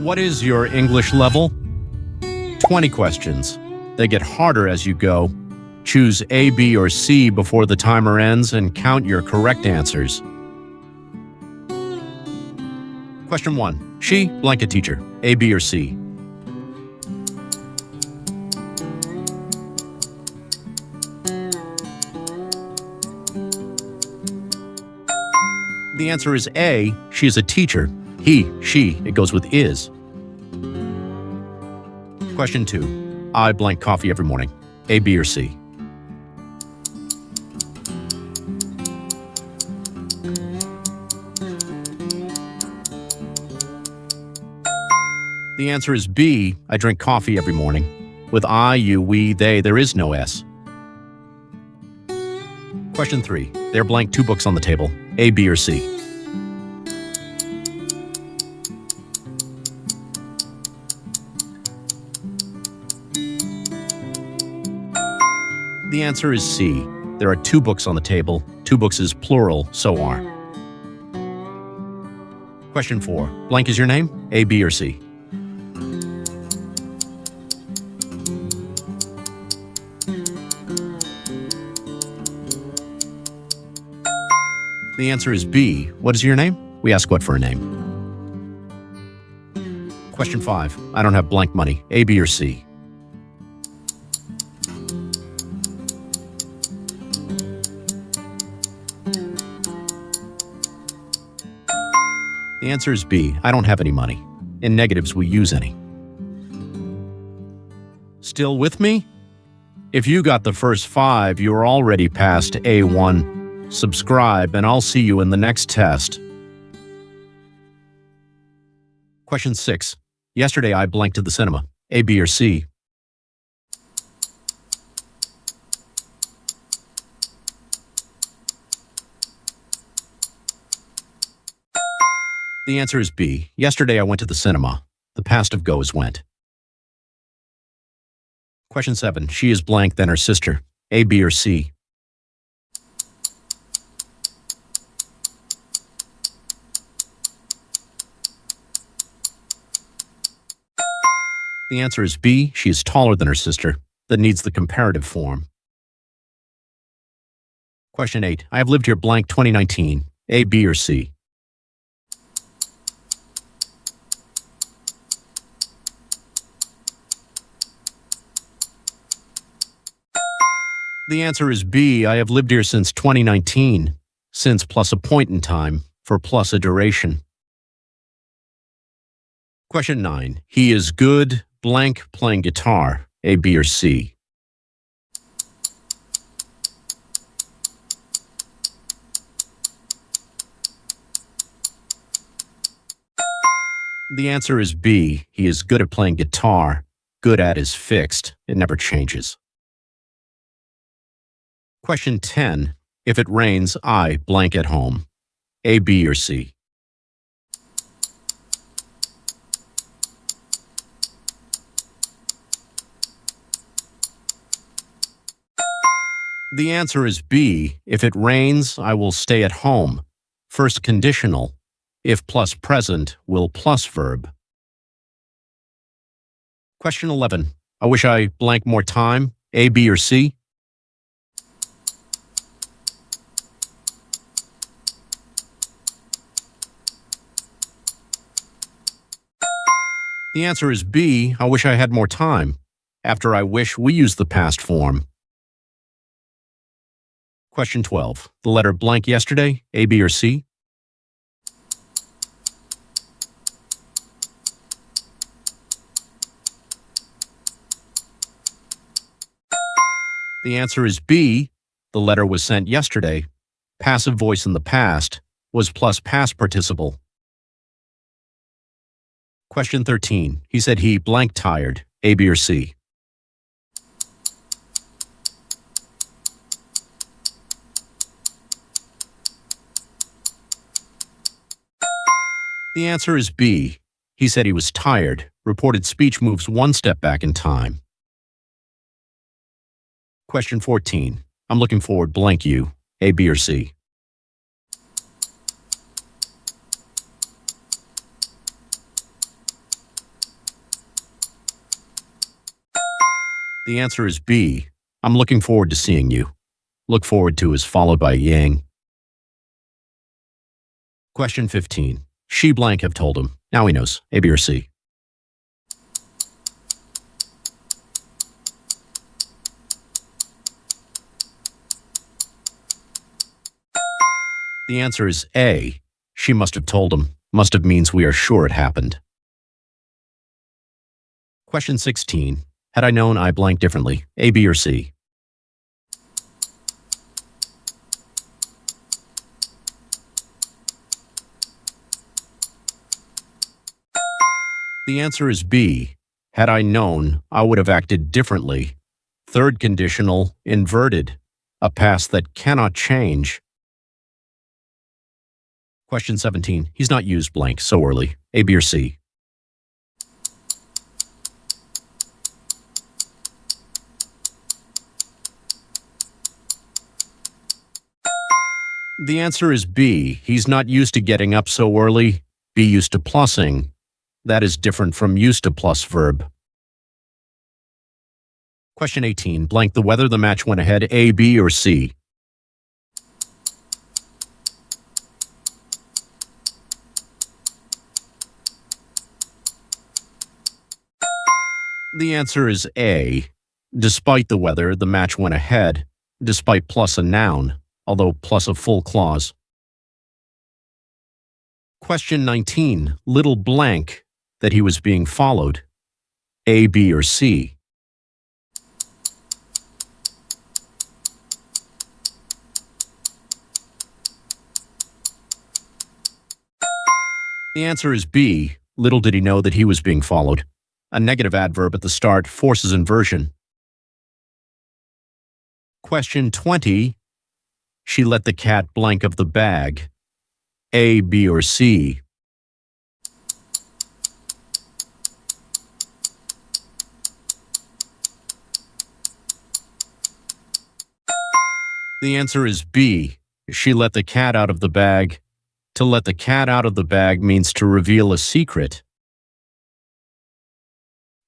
What is your English level? 20 questions. They get harder as you go. Choose A, B, or C before the timer ends and count your correct answers. Question 1. She, blank a teacher. A, B, or C? The answer is A. She is a teacher. He, she, it goes with is. Question 2. I blank coffee every morning. A, B, or C? The answer is B. I drink coffee every morning. With I, you, we, they, there is no S. Question 3. There are blank 2 books on the table. A, B, or C? The answer is C. There are 2 books on the table. 2 books is plural, so are. Question 4. Blank is your name? A, B, or C? The answer is B. What is your name? We ask what for a name. Question 5. I don't have blank money. A, B, or C? The answer is B. I don't have any money. In negatives, we use any. Still with me? If you got the first 5, you're already past A1. Subscribe, and I'll see you in the next test. Question 6. Yesterday, I blanked to the cinema. A, B, or C? The answer is B. Yesterday, I went to the cinema. The past of go is went. Question 7. She is blank, then her sister. A, B, or C? The answer is B. She is taller than her sister. That needs the comparative form. Question 8. I have lived here blank 2019. A, B, or C? The answer is B. I have lived here since 2019. Since plus a point in time, for plus a duration. Question 9. He is good, blank, playing guitar. A, B, or C? The answer is B. He is good at playing guitar. Good at is fixed. It never changes. Question 10. If it rains, I blank at home. A, B, or C? The answer is B. If it rains, I will stay at home. First conditional. If plus present, will plus verb. Question 11. I wish I blank more time. A, B, or C? The answer is B. I wish I had more time. After I wish, we use the past form. Question 12. The letter blank yesterday, A, B, or C? The answer is B. The letter was sent yesterday. Passive voice in the past was plus past participle. Question 13. He said he blank tired. A, B, or C? The answer is B. He said he was tired. Reported speech moves 1 step back in time. Question 14. I'm looking forward blank you. A, B, or C? The answer is B. I'm looking forward to seeing you. Look forward to is followed by yang. Question 15. She blank have told him. Now he knows. A, B, or C. The answer is A. She must have told him. Must have means we are sure it happened. Question 16. Had I known I blank differently. A, B, or C. The answer is B. Had I known, I would have acted differently. Third conditional, inverted. A past that cannot change. Question 17. He's not used blank so early. A, B, or C. The answer is B. He's not used to getting up so early. Be used to plussing. That is different from used to plus verb. Question 18. Blank the weather the match went ahead. A, B, or C. The answer is A. Despite the weather, the match went ahead. Despite plus a noun, although plus a full clause. Question 19. Little blank that he was being followed. A, B, or C. The answer is B. Little did he know that he was being followed. A negative adverb at the start forces inversion. Question 20. She let the cat blank of the bag. A, B, or C. The answer is B. She let the cat out of the bag. To let the cat out of the bag means to reveal a secret.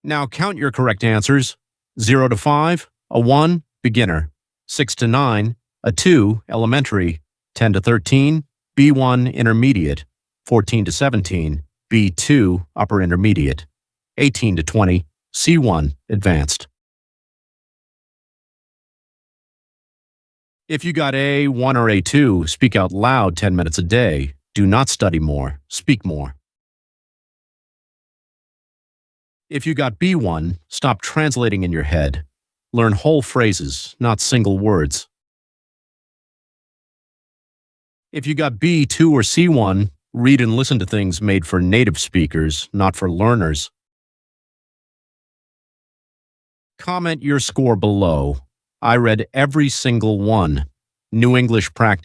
Now count your correct answers. 0 to 5, a 1, beginner. 6 to 9, a 2, elementary. 10 to 13, B1, intermediate. 14 to 17, B2, upper intermediate. 18 to 20, C1, advanced. If you got A1 or A2, speak out loud 10 minutes a day. Do not study more, speak more. If you got B1, stop translating in your head. Learn whole phrases, not single words. If you got B2 or C1, read and listen to things made for native speakers, not for learners. Comment your score below. I read every single one. New English Practice.